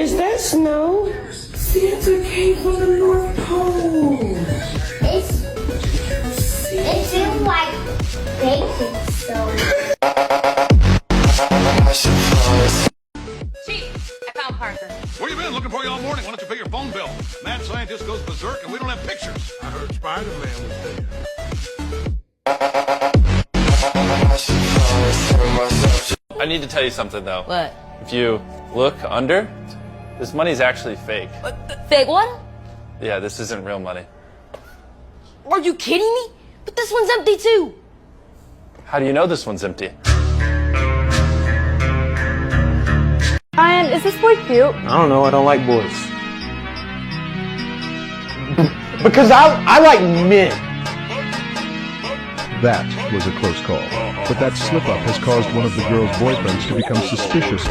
Is that snow? Santa came from the North Pole. It feels like baking, so. Chief, I found Parker. Where you been? Looking for you all morning. Why don't you pay your phone bill? Mad scientist goes berserk and we don't have pictures. I heard Spider-Man was there. I need to tell you something though. What? If you look under, this money's actually fake. Fake what? Yeah, this isn't real money. Are you kidding me? But this one's empty too. How do you know this one's empty? Ryan, is this boy cute? I don't know, I don't like boys. Because I like men. That was a close call, but that slip-up has caused one of the girl's boyfriends to become suspicious.